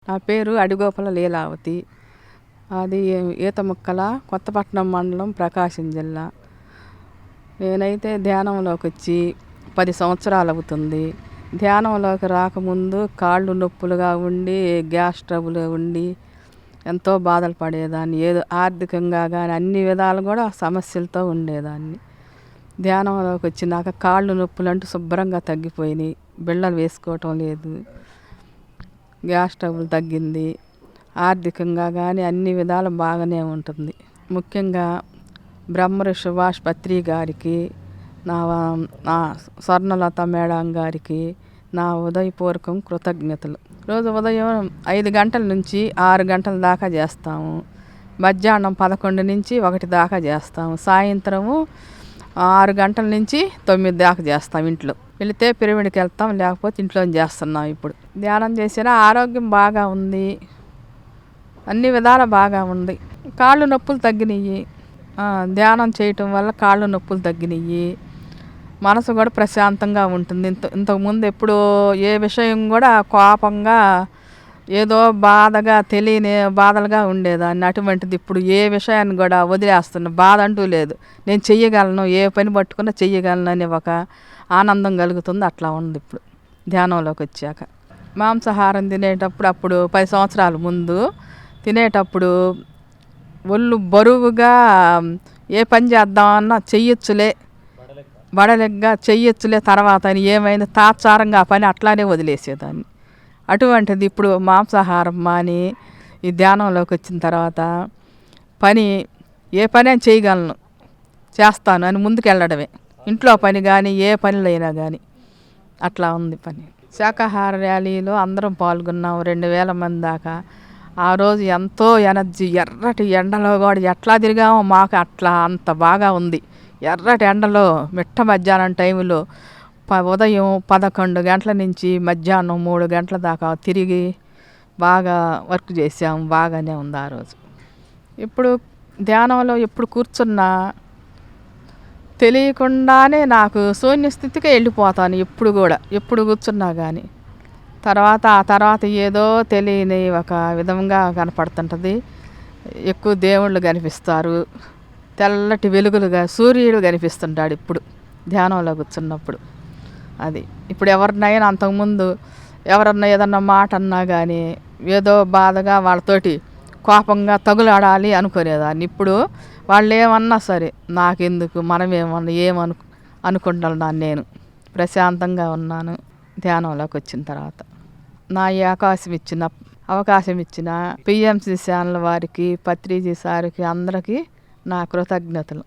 నా పేరు అడిగోపల లీలావతి. అది ఈతముక్కల, కొత్తపట్నం మండలం, ప్రకాశం జిల్లా. నేనైతే ధ్యానంలోకి వచ్చి 10 సంవత్సరాలు అవుతుంది. ధ్యానంలోకి రాకముందు కాళ్ళు నొప్పులుగా ఉండి, గ్యాస్ ట్రబుల్ ఉండి ఎంతో బాధలు పడేదాన్ని. ఏదో ఆర్థికంగా కానీ అన్ని విధాలు కూడా సమస్యలతో ఉండేదాన్ని. ధ్యానంలోకి వచ్చినాక కాళ్ళు నొప్పులు అంటూ శుభ్రంగా తగ్గిపోయినాయి. బిళ్ళలు వేసుకోవటం లేదు. గ్యాస్ ట్రబుల్ తగ్గింది. ఆర్థికంగా కానీ అన్ని విధాలు బాగానే ఉంటుంది. ముఖ్యంగా బ్రహ్మ సుభాష్ పత్రి గారికి, నా స్వర్ణలత మేడం గారికి నా ఉదయపూర్వకం కృతజ్ఞతలు. రోజు ఉదయం 5 గంటల నుంచి 6 గంటల దాకా చేస్తాము. మధ్యాహ్నం 11 నుంచి 1 దాకా చేస్తాము. సాయంత్రము 6 గంటల నుంచి 9 దాకా చేస్తాం. ఇంట్లో వెళితే పిరమిడ్కి వెళ్తాం, లేకపోతే ఇంట్లో చేస్తున్నాం. ఇప్పుడు ధ్యానం చేసినా ఆరోగ్యం బాగా ఉంది. అన్ని విధాల బాగా ఉంది. కాళ్ళు నొప్పులు తగ్గినాయి. ధ్యానం చేయటం వల్ల కాళ్ళు నొప్పులు తగ్గినాయి. మనసు కూడా ప్రశాంతంగా ఉంటుంది. ఇంతకుముందు ఎప్పుడో ఏ విషయం కూడా కోపంగా ఏదో బాధగా తెలియని బాధలుగా ఉండేదాన్ని. అటువంటిది ఇప్పుడు ఏ విషయాన్ని కూడా వదిలేస్తున్నా. బాధ అంటూ లేదు. నేను చెయ్యగలను, ఏ పని పట్టుకున్నా చెయ్యగలను అనే ఒక ఆనందం కలుగుతుంది. అట్లా ఉంది ఇప్పుడు ధ్యానంలోకి వచ్చాక. మాంసాహారం తినేటప్పుడు అప్పుడు 10 సంవత్సరాల ముందు తినేటప్పుడు ఒళ్ళు బరువుగా ఏ పని చేద్దామన్నా చెయ్యొచ్చులే, బడలెగ్గా చెయ్యొచ్చులే తర్వాత అని ఏమైనా తాత్సారంగా ఆ పని అట్లానే వదిలేసేదాన్ని. అటువంటిది ఇప్పుడు మాంసాహారం మాని ఈ ధ్యానంలోకి వచ్చిన తర్వాత ఏ పని అని చేయగలను, చేస్తాను అని ముందుకెళ్ళడమే. ఇంట్లో పని కానీ ఏ పనులు అయినా కానీ అట్లా ఉంది పని. శాకాహార ర్యాలీలో అందరం పాల్గొన్నాం. 2000 మంది దాకా. ఆ రోజు ఎంతో ఎనర్జీ, ఎర్రటి ఎండలో కూడా ఎట్లా తిరిగామో మాకు అట్లా అంత బాగా ఉంది. ఎర్రటి ఎండలో మిట్ట మధ్యాహ్నం టైంలో ఉదయం 11 గంటల నుంచి మధ్యాహ్నం 3 గంటల దాకా తిరిగి బాగా వర్క్ చేసాము. బాగానే ఉంది ఆ రోజు. ఇప్పుడు ధ్యానంలో ఎప్పుడు కూర్చున్నా తెలియకుండానే నాకు శూన్య స్థితికే వెళ్ళిపోతాను. ఎప్పుడు కూర్చున్నా కానీ ఆ తర్వాత ఏదో తెలియని ఒక విధంగా కనపడుతుంటుంది. ఎక్కువ దేవుళ్ళు కనిపిస్తారు. తెల్లటి వెలుగులుగా సూర్యుడు కనిపిస్తుంటాడు ఇప్పుడు ధ్యానంలో కూర్చున్నప్పుడు. అది ఇప్పుడు అంతకుముందు ఎవరన్నా ఏదన్నా మాట అన్నా కానీ ఏదో బాధగా వాళ్ళతోటి కోపంగా తగులాడాలి అనుకునేదాన్ని. ఇప్పుడు వాళ్ళు ఏమన్నా సరే నాకెందుకు, మనమేమన్నా అనుకుంటున్నాను. నేను ప్రశాంతంగా ఉన్నాను ధ్యానంలోకి వచ్చిన తర్వాత. నా ఈ అవకాశం ఇచ్చిన PMC ఛానల్ వారికి, పత్రిజీ సార్కి అందరికీ నా కృతజ్ఞతలు.